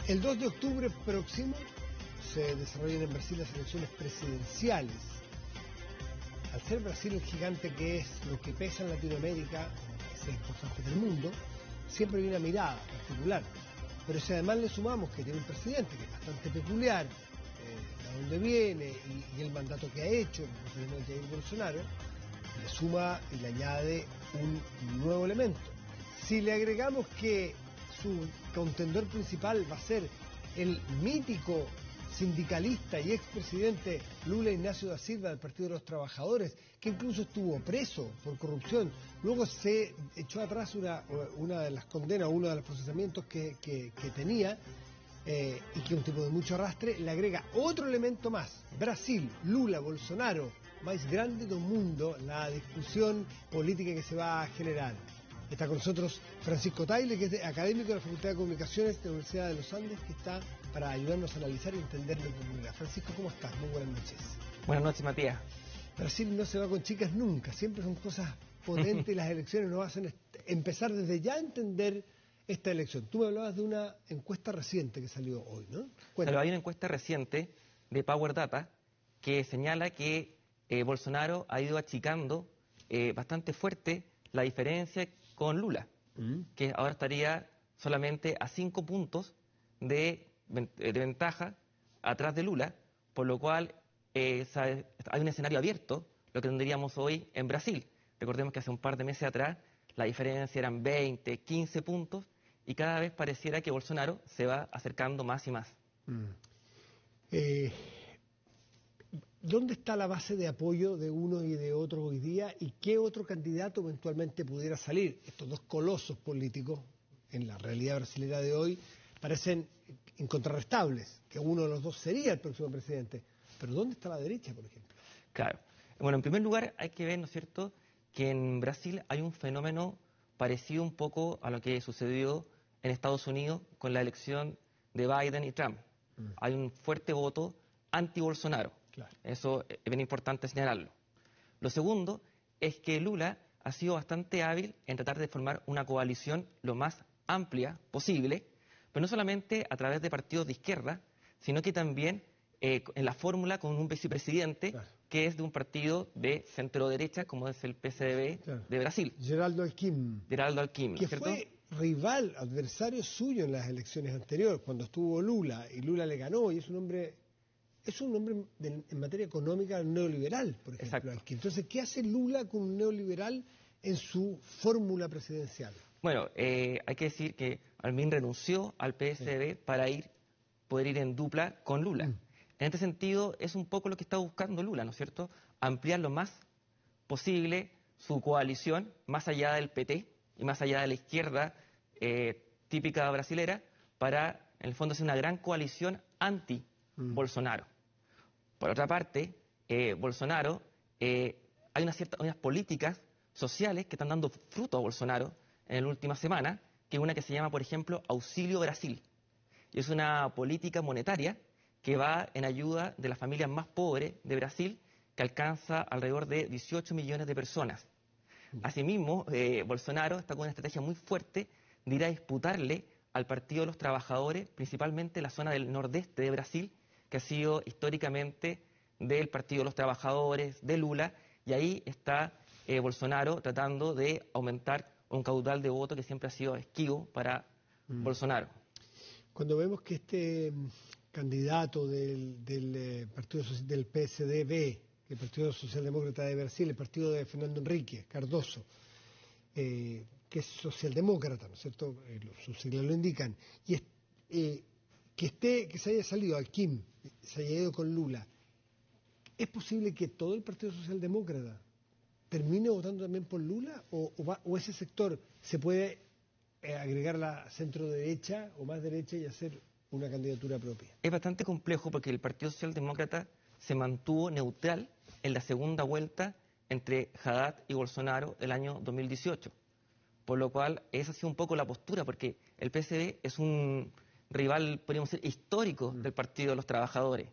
El 2 de octubre próximo se desarrollan en Brasil las elecciones presidenciales. Al ser Brasil el gigante que es, lo que pesa en Latinoamérica, es importante del mundo, siempre hay una mirada particular. Pero si además le sumamos que tiene un presidente que es bastante peculiar, de dónde viene y el mandato que ha hecho, el presidente Jair Bolsonaro, le suma y le añade un nuevo elemento. Si le agregamos que su contendor principal va a ser el mítico sindicalista y expresidente Lula Inácio da Silva del Partido de los Trabajadores, que incluso estuvo preso por corrupción, luego se echó atrás una de las condenas, uno de los procesamientos que tenía, y que un tipo de mucho arrastre, le agrega otro elemento más: Brasil, Lula, Bolsonaro, más grande del mundo, la discusión política que se va a generar. Está con nosotros Francisco Tagle, que es académico de la Facultad de Comunicaciones de la Universidad de los Andes, que está para ayudarnos a analizar y entender la comunidad. Francisco, ¿cómo estás? Muy buenas noches. Buenas noches, Matías. Brasil no se va con chicas nunca, siempre son cosas potentes y las elecciones nos hacen empezar desde ya a entender esta elección. Tú me hablabas de una encuesta reciente que salió hoy, ¿no? Pero hay una encuesta reciente de Power Data que señala que Bolsonaro ha ido achicando bastante fuerte la diferencia con Lula, que ahora estaría solamente a 5 puntos de ventaja atrás de Lula, por lo cual hay un escenario abierto, lo que tendríamos hoy en Brasil. Recordemos que hace un par de meses atrás la diferencia eran 20, 15 puntos, y cada vez pareciera que Bolsonaro se va acercando más y más. ¿Dónde está la base de apoyo de uno y de otro hoy día? ¿Y qué otro candidato eventualmente pudiera salir? Estos dos colosos políticos, en la realidad brasileña de hoy, parecen incontrarrestables, que uno de los dos sería el próximo presidente. Pero ¿dónde está la derecha, por ejemplo? Claro. Bueno, en primer lugar hay que ver, ¿no es cierto?, que en Brasil hay un fenómeno parecido un poco a lo que sucedió en Estados Unidos con la elección de Biden y Trump. Hay un fuerte voto anti-Bolsonaro. Claro. Eso es bien importante señalarlo. Lo segundo es que Lula ha sido bastante hábil en tratar de formar una coalición lo más amplia posible, pero no solamente a través de partidos de izquierda, sino que también en la fórmula con un vicepresidente, claro, que es de un partido de centro-derecha, como es el PSDB, claro, de Brasil. Geraldo Alckmin. Geraldo Alckmin, que ¿cierto? Fue rival, adversario suyo en las elecciones anteriores, cuando estuvo Lula, y Lula le ganó, y es un hombre en materia económica neoliberal, por ejemplo. Exacto. Entonces, ¿qué hace Lula con un neoliberal en su fórmula presidencial? Bueno, hay que decir que Alckmin renunció al PSDB para poder ir en dupla con Lula. En este sentido, es un poco lo que está buscando Lula, ¿no es cierto? Ampliar lo más posible su coalición, más allá del PT y más allá de la izquierda típica brasilera, para, en el fondo, hacer una gran coalición anti-Bolsonaro. Por otra parte, Bolsonaro, hay unas políticas sociales que están dando fruto a Bolsonaro en la última semana, que es una que se llama, por ejemplo, Auxilio Brasil. Y es una política monetaria que va en ayuda de las familias más pobres de Brasil, que alcanza alrededor de 18 millones de personas. Asimismo, Bolsonaro está con una estrategia muy fuerte de ir a disputarle al Partido de los Trabajadores, principalmente la zona del nordeste de Brasil, que ha sido históricamente del Partido de los Trabajadores, de Lula, y ahí está Bolsonaro tratando de aumentar un caudal de voto que siempre ha sido esquivo para Bolsonaro. Cuando vemos que este candidato del partido del PSDB, el Partido Socialdemócrata de Brasil, el partido de Fernando Henrique Cardoso, que es socialdemócrata, ¿no es cierto? Sus siglas lo indican, y que se haya salido Alckmin, se haya ido con Lula, ¿es posible que todo el Partido Socialdemócrata termine votando también por Lula? ¿O ese sector se puede agregar a la centro derecha o más derecha y hacer una candidatura propia? Es bastante complejo porque el Partido Socialdemócrata se mantuvo neutral en la segunda vuelta entre Haddad y Bolsonaro el año 2018. Por lo cual, esa ha sido un poco la postura, porque el PSD es un rival, podríamos decir, histórico del Partido de los Trabajadores.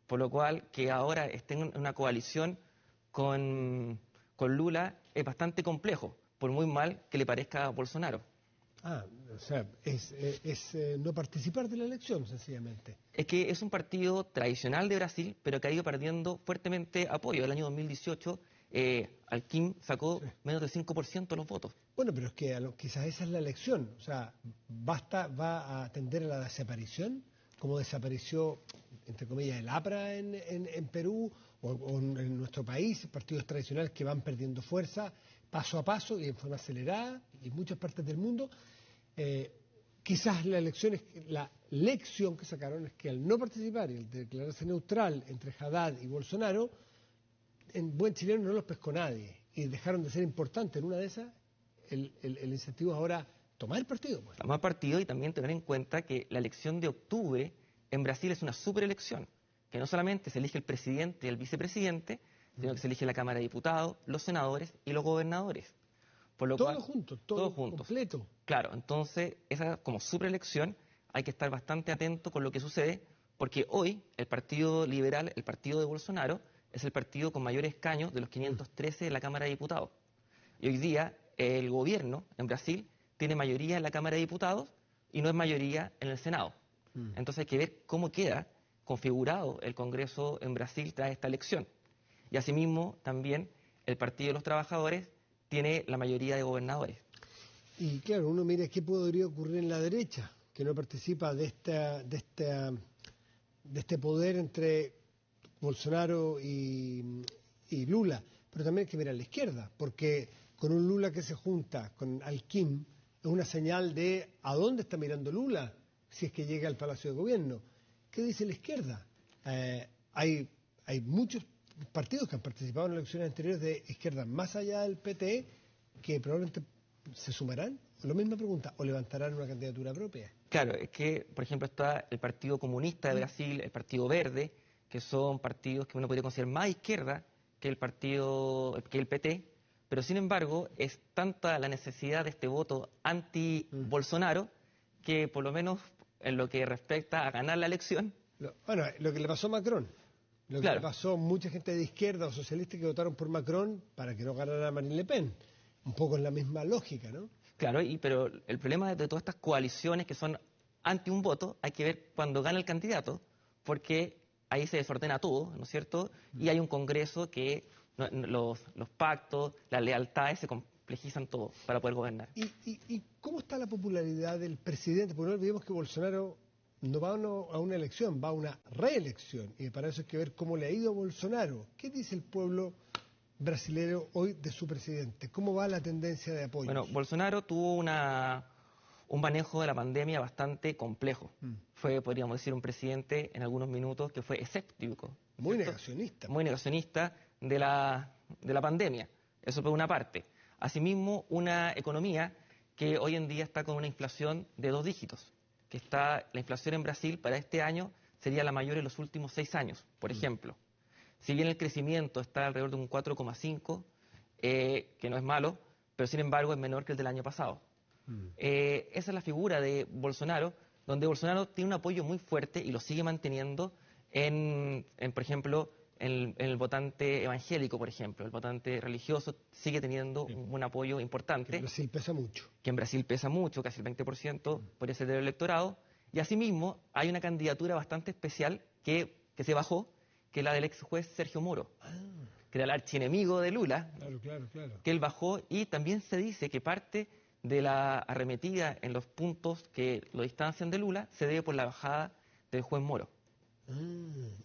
Por lo cual, que ahora estén en una coalición con Lula es bastante complejo, por muy mal que le parezca a Bolsonaro. O sea, es no participar de la elección, sencillamente. Es que es un partido tradicional de Brasil, pero que ha ido perdiendo fuertemente apoyo. El año 2018, Alckmin sacó menos del 5% de los votos. Bueno, pero es que quizás esa es la elección. O sea, va a tender a la desaparición, como desapareció, entre comillas, el APRA en Perú o en nuestro país, partidos tradicionales que van perdiendo fuerza paso a paso y en forma acelerada y en muchas partes del mundo. Quizás la lección que sacaron es que al no participar y al declararse neutral entre Haddad y Bolsonaro, en buen chileno no los pescó nadie y dejaron de ser importantes. En una de esas, el incentivo es ahora tomar partido. Pues. Tomar partido y también tener en cuenta que la elección de octubre en Brasil es una superelección, que no solamente se elige el presidente y el vicepresidente, sino que se elige la Cámara de Diputados, los senadores y los gobernadores. Por lo cual, todo juntos, completo. Claro, entonces, esa como superelección hay que estar bastante atento con lo que sucede, porque hoy el Partido Liberal, el partido de Bolsonaro, es el partido con mayor escaño de los 513 de la Cámara de Diputados. Y hoy día el gobierno en Brasil tiene mayoría en la Cámara de Diputados y no es mayoría en el Senado. Entonces hay que ver cómo queda configurado el Congreso en Brasil tras esta elección. Y asimismo también el Partido de los Trabajadores tiene la mayoría de gobernadores. Y claro, uno mira qué podría ocurrir en la derecha, que no participa de este poder entre Bolsonaro y Lula. Pero también hay que mirar a la izquierda, porque con un Lula que se junta con Alckmin es una señal de a dónde está mirando Lula si es que llega al Palacio de Gobierno. ¿Qué dice la izquierda? Hay muchos partidos que han participado en elecciones anteriores de izquierda más allá del PT que probablemente se sumarán. La misma pregunta, o levantarán una candidatura propia. Claro, es que, por ejemplo, está el Partido Comunista de Brasil, el Partido Verde, que son partidos que uno podría considerar más izquierda que el PT, pero sin embargo es tanta la necesidad de este voto anti-Bolsonaro que por lo menos en lo que respecta a ganar la elección. Lo que le pasó a Macron. Lo que le pasó a mucha gente de izquierda o socialista que votaron por Macron para que no ganara Marine Le Pen. Un poco en la misma lógica, ¿no? Claro, pero el problema de todas estas coaliciones que son anti un voto, hay que ver cuando gana el candidato, porque ahí se desordena todo, ¿no es cierto? Y hay un Congreso que los pactos, las lealtades se complejizan todo para poder gobernar. ¿Y cómo está la popularidad del presidente? Porque no olvidemos que Bolsonaro no va a una elección, va a una reelección. Y para eso hay que ver cómo le ha ido a Bolsonaro. ¿Qué dice el pueblo brasilero hoy de su presidente? ¿Cómo va la tendencia de apoyo? Bueno, Bolsonaro tuvo un manejo de la pandemia bastante complejo. Fue, podríamos decir, un presidente en algunos minutos que fue escéptico. Muy negacionista. Muy negacionista de la pandemia. Eso por una parte. Asimismo, una economía que hoy en día está con una inflación de 2 dígitos. La inflación en Brasil para este año sería la mayor en los últimos 6 años, por ejemplo. Si bien el crecimiento está alrededor de un 4,5, que no es malo, pero sin embargo es menor que el del año pasado. Esa es la figura de Bolsonaro, donde Bolsonaro tiene un apoyo muy fuerte y lo sigue manteniendo por ejemplo, en el votante evangélico, por ejemplo. El votante religioso sigue teniendo un apoyo importante. Que en Brasil pesa mucho. Que en Brasil pesa mucho, casi el 20% podría ser del electorado. Y asimismo hay una candidatura bastante especial que se bajó, que es la del ex juez Sergio Moro, que era el archienemigo de Lula, claro. que él bajó, y también se dice que parte de la arremetida en los puntos que lo distancian de Lula se debe por la bajada del juez Moro.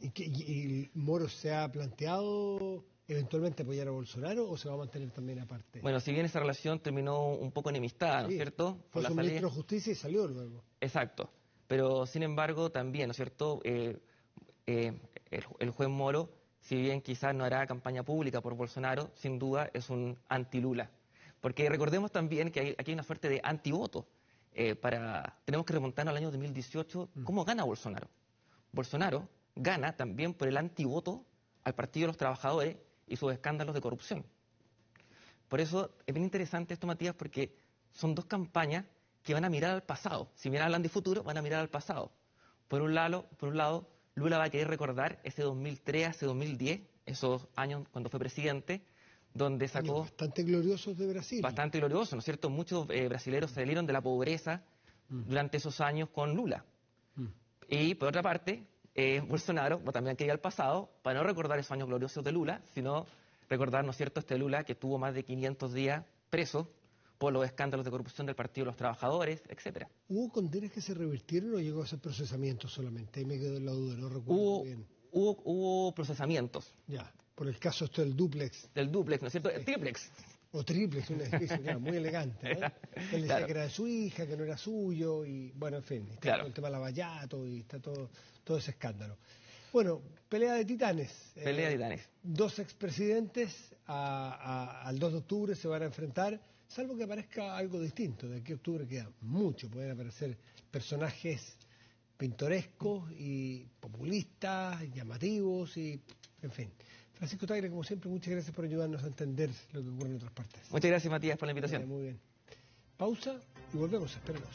¿Y Moro se ha planteado eventualmente apoyar a Bolsonaro o se va a mantener también aparte? Bueno, si bien esa relación terminó un poco enemistada, ¿no es cierto? Fue su ministro de Justicia y salió luego. Exacto, pero sin embargo también, ¿no es cierto? El juez Moro, si bien quizás no hará campaña pública por Bolsonaro, sin duda es un anti-Lula. Porque recordemos también que aquí hay una suerte de antivoto. Tenemos que remontarnos al año 2018. ¿Cómo gana Bolsonaro? Bolsonaro gana también por el antivoto al Partido de los Trabajadores y sus escándalos de corrupción. Por eso es bien interesante esto, Matías, porque son dos campañas que van a mirar al pasado. Si bien hablan de futuro, van a mirar al pasado. Por un lado, Lula va a querer recordar ese 2003, ese 2010, esos años cuando fue presidente, donde sacó... Bastante gloriosos de Brasil. Bastante glorioso, ¿no es cierto? Muchos brasileños salieron de la pobreza durante esos años con Lula. Y por otra parte, Bolsonaro también quería el pasado para no recordar esos años gloriosos de Lula, sino recordar, ¿no es cierto?, este Lula que tuvo más de 500 días preso por los escándalos de corrupción del Partido de los Trabajadores, etcétera. ¿Hubo condenas que se revirtieron o llegó a ser procesamiento solamente? Ahí me quedó la duda, no recuerdo muy bien. Hubo procesamientos. Ya, por el caso esto del dúplex. Del dúplex, ¿no es cierto? El triplex. O triplex, un edificio, claro, muy elegante, ¿no? Él decía Claro. que era de su hija, que no era suyo, y bueno, en fin, está Claro. todo el tema de Lavallato y está todo ese escándalo. Bueno, pelea de titanes. Pelea de titanes. Dos expresidentes al 2 de octubre se van a enfrentar, salvo que aparezca algo distinto. De aquí a octubre queda mucho, pueden aparecer personajes pintorescos y populistas, llamativos y, en fin. Francisco Tagle, como siempre, muchas gracias por ayudarnos a entender lo que ocurre en otras partes. Muchas gracias, Matías, por la invitación. Muy bien. Pausa y volvemos, espérenos.